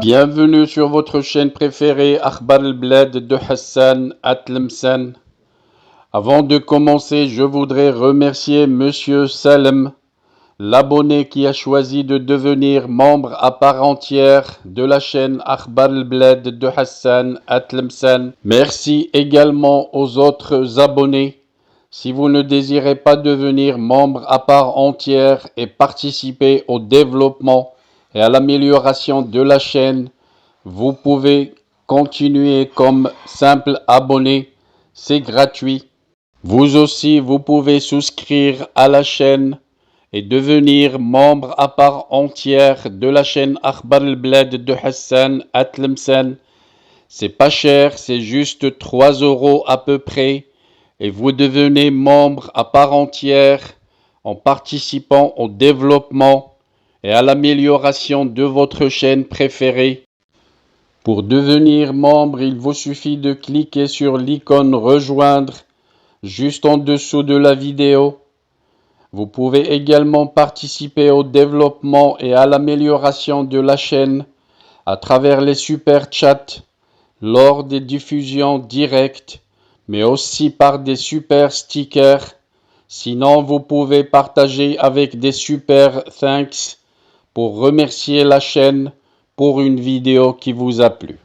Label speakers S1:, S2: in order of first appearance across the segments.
S1: Bienvenue sur votre chaîne préférée Akhbar al-Blad de Hassan Atlemsan. Avant de commencer, je voudrais remercier Monsieur Salem, l'abonné qui a choisi de devenir membre à part entière de la chaîne Akhbar al-Blad de Hassan Atlemsan. Merci également aux autres abonnés. Si vous ne désirez pas devenir membre à part entière et participer au développement et à l'amélioration de la chaîne, vous pouvez continuer comme simple abonné, c'est gratuit. Vous aussi, vous pouvez souscrire à la chaîne et devenir membre à part entière de la chaîne Akhbar al-Blad de Hassan Atlemsan. C'est pas cher, c'est juste 3 € à peu près. Et vous devenez membre à part entière en participant au développement et à l'amélioration de votre chaîne préférée. Pour devenir membre, il vous suffit de cliquer sur l'icône rejoindre juste en dessous de la vidéo. Vous pouvez également participer au développement et à l'amélioration de la chaîne à travers les super chats lors des diffusions directes, mais aussi par des super stickers. Sinon, vous pouvez partager avec des super thanks pour remercier la chaîne pour une vidéo qui vous a plu.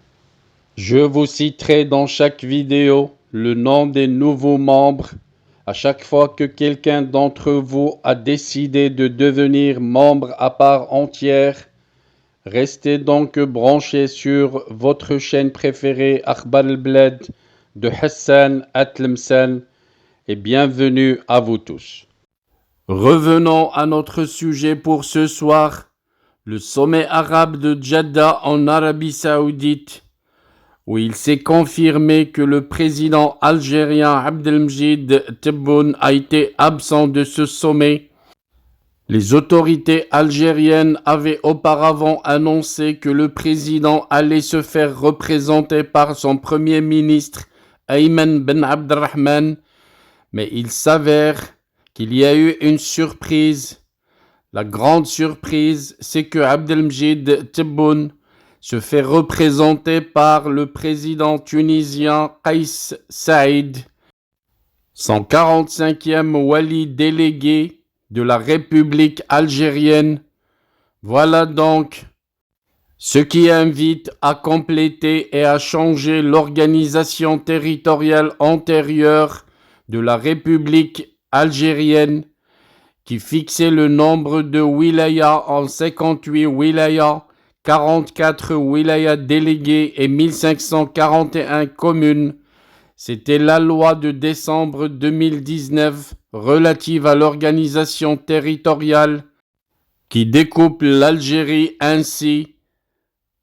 S1: Je vous citerai dans chaque vidéo le nom des nouveaux membres à chaque fois que quelqu'un d'entre vous a décidé de devenir membre à part entière. Restez donc branchés sur votre chaîne préférée Akhbar al-Blad de Hassan Atlemsan et bienvenue à vous tous. Revenons à notre sujet pour ce soir, le sommet arabe de Jeddah en Arabie Saoudite, où il s'est confirmé que le président algérien Abdelmjid Tebboune a été absent de ce sommet. Les autorités algériennes avaient auparavant annoncé que le président allait se faire représenter par son premier ministre Ayman Ben Abdelrahman, mais il s'avère qu'il y a eu une surprise. La grande surprise, c'est que Abdelmjid Tebboune se fait représenter par le président tunisien Kais Saïd, son 45e wali délégué de la République algérienne. Voilà donc ce qui invite à compléter et à changer l'organisation territoriale antérieure de la République algérienne qui fixait le nombre de wilayas en 58 wilayas, 44 wilayas délégués et 1541 communes. C'était la loi de décembre 2019 relative à l'organisation territoriale qui découpe l'Algérie ainsi.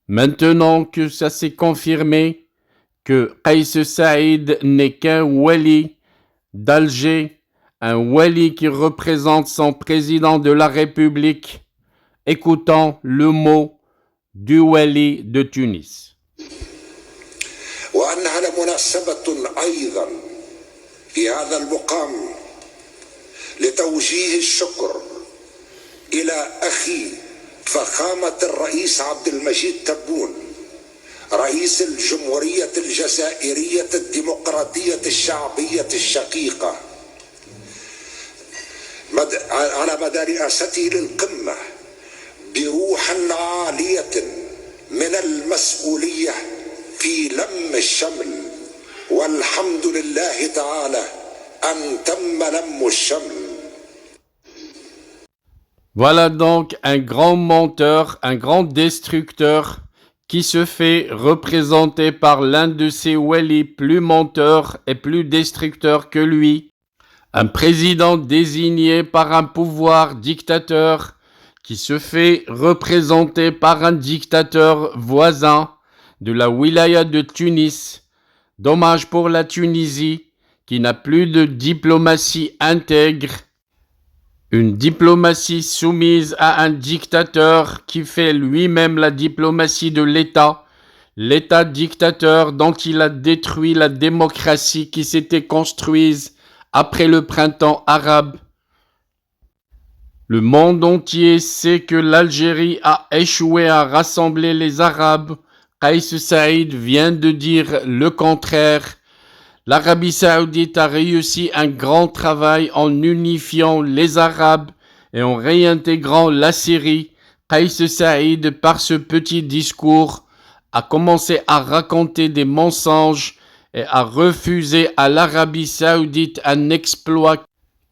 S1: Maintenant que ça s'est confirmé que Kais Saïd n'est qu'un wali d'Alger, un wali qui représente son président de la République, écoutons le mot du wali de Tunis.
S2: وأنها لمناسبة أيضا في هذا المقام لتوجيه الشكر إلى أخي فخامة الرئيس عبد المجيد تبون رئيس الجمهورية الجزائرية الديمقراطية الشعبية الشقيقة على مدى رئاسته للقمة بروح عالية من المسؤولية في لم الشمل والحمد لله تعالى أن تم لم الشمل.
S1: Voilà donc un grand menteur, un grand destructeur qui se fait représenter par l'un de ses walis plus menteur et plus destructeur que lui. Un président désigné par un pouvoir dictateur qui se fait représenter par un dictateur voisin de la wilaya de Tunis. Dommage pour la Tunisie qui n'a plus de diplomatie intègre. Une diplomatie soumise à un dictateur qui fait lui-même la diplomatie de l'État. L'État dictateur dont il a détruit la démocratie qui s'était construite après le printemps arabe. Le monde entier sait que l'Algérie a échoué à rassembler les Arabes. Kais Saïd vient de dire le contraire. L'Arabie Saoudite a réussi un grand travail en unifiant les Arabes et en réintégrant la Syrie. Kais Saïd, par ce petit discours, a commencé à raconter des mensonges et a refusé à l'Arabie Saoudite un exploit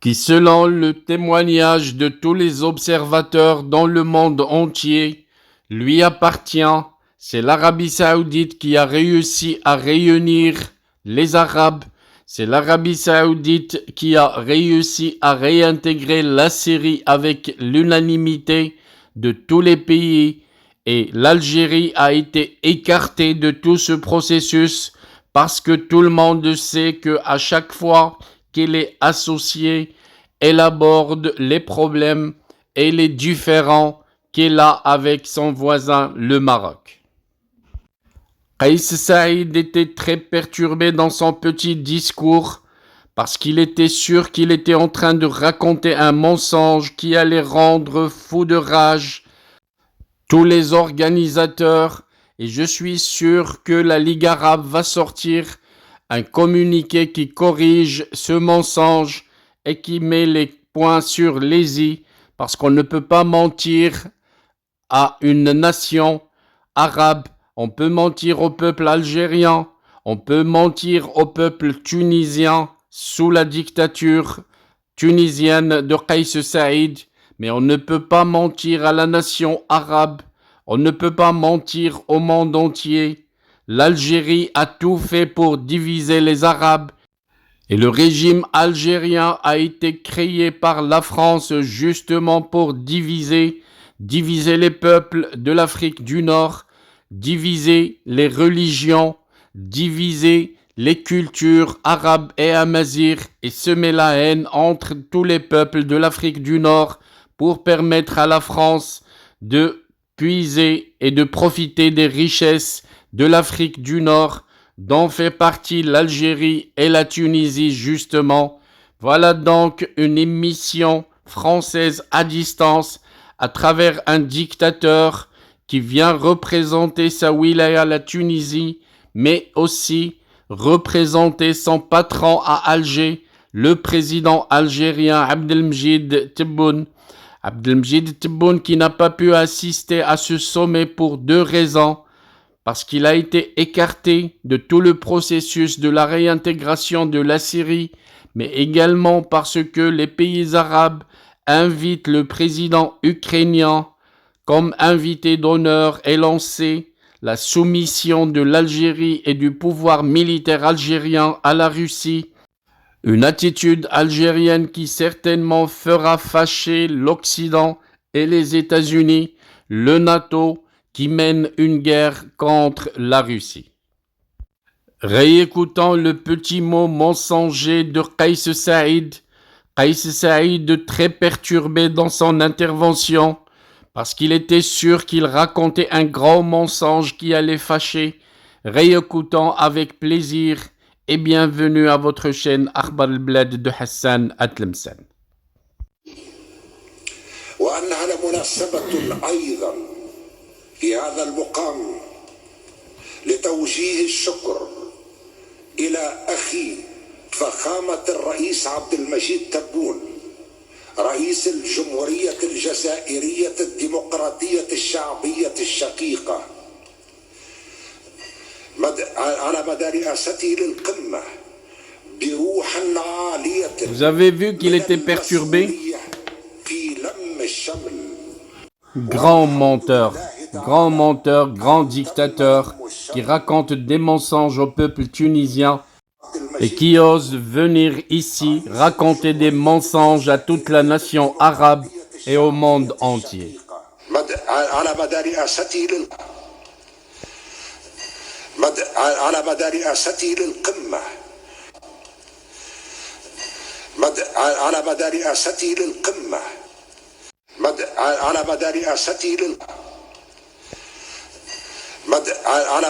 S1: qui, selon le témoignage de tous les observateurs dans le monde entier, lui appartient. C'est l'Arabie Saoudite qui a réussi à réunir les Arabes. C'est l'Arabie Saoudite qui a réussi à réintégrer la Syrie avec l'unanimité de tous les pays. Et l'Algérie a été écartée de tout ce processus parce que tout le monde sait qu'à chaque fois qu'elle est associée, elle aborde les problèmes et les différends qu'elle a avec son voisin, le Maroc. Kais Saïd était très perturbé dans son petit discours parce qu'il était sûr qu'il était en train de raconter un mensonge qui allait rendre fou de rage tous les organisateurs, et je suis sûr que la Ligue arabe va sortir un communiqué qui corrige ce mensonge et qui met les points sur les i, parce qu'on ne peut pas mentir à une nation arabe. On peut mentir au peuple algérien, on peut mentir au peuple tunisien sous la dictature tunisienne de Kais Saïd, mais on ne peut pas mentir à la nation arabe, on ne peut pas mentir au monde entier. L'Algérie a tout fait pour diviser les Arabes et le régime algérien a été créé par la France justement pour diviser les peuples de l'Afrique du Nord, diviser les religions, diviser les cultures arabes et amazighes et semer la haine entre tous les peuples de l'Afrique du Nord pour permettre à la France de puiser et de profiter des richesses de l'Afrique du Nord, dont fait partie l'Algérie et la Tunisie justement. Voilà donc une émission française à distance à travers un dictateur qui vient représenter sa wilaya, la Tunisie, mais aussi représenter son patron à Alger, le président algérien Abdelmjid Tebboune. Abdelmjid Tebboune qui n'a pas pu assister à ce sommet pour deux raisons. Parce qu'il a été écarté de tout le processus de la réintégration de la Syrie, mais également parce que les pays arabes invitent le président ukrainien comme invité d'honneur et lancé la soumission de l'Algérie et du pouvoir militaire algérien à la Russie. Une attitude algérienne qui certainement fera fâcher l'Occident et les États-Unis, le NATO, qui mène une guerre contre la Russie. Réécoutons le petit mot mensonger de Kais Saïd. Kais Saïd très perturbé dans son intervention parce qu'il était sûr qu'il racontait un grand mensonge qui allait fâcher. Réécoutons avec plaisir et bienvenue à votre chaîne Akhbar al-Blad de Hassan Atlemsen.
S2: في هذا المقام لتوجيه الشكر إلى أخي فخامة الرئيس عبد المجيد تبون رئيس الجمهورية الجزائرية الديمقراطية الشعبية الشقيقة على مدى رئاسته للقمة بروح عالية.
S1: Vous avez vu qu'il était perturbé?
S2: في لم الشمل.
S1: Grand menteur, grand dictateur qui raconte des mensonges au peuple tunisien et qui ose venir ici raconter des mensonges à toute la nation arabe et au monde entier.
S2: على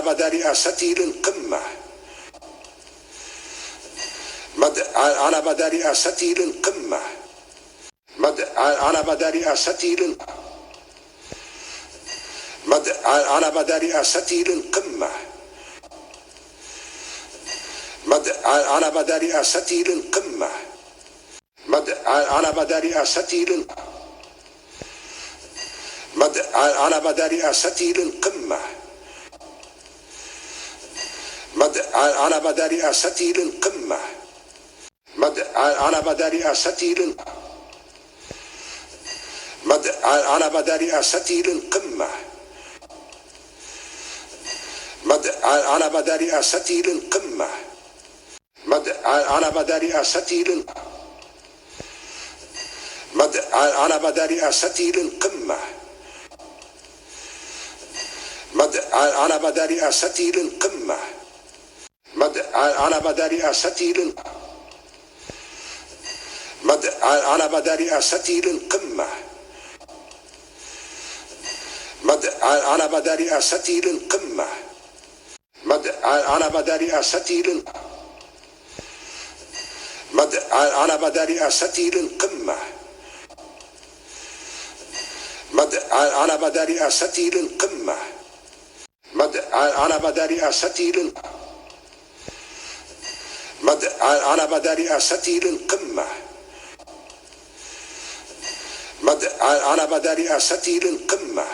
S2: مدى رئاسته للقمة على مدى رئاسته للقمة على مدى رئاسته على مدى رئاسته للقمة على مدى رئاسته للقمة على مدى رئاسته على مدى رئاسته للقمة على مدى رئاسته للقمة على مدى رئاسته على مدى رئاسته للقمة على مدى رئاسته للقمة على مدى رئاسته على مدى رئاسته للقمة على مدى رئاسته للقمة على مدى رئاسته على مدى رئاسته للقمة على مدى رئاسته للقمة على مدى رئاسته على مدى رئاسته للقمة على مدى رئاسته للقمة على مدى رئاسته على مدى رئاسته للقمة على مدى رئاسته للقمة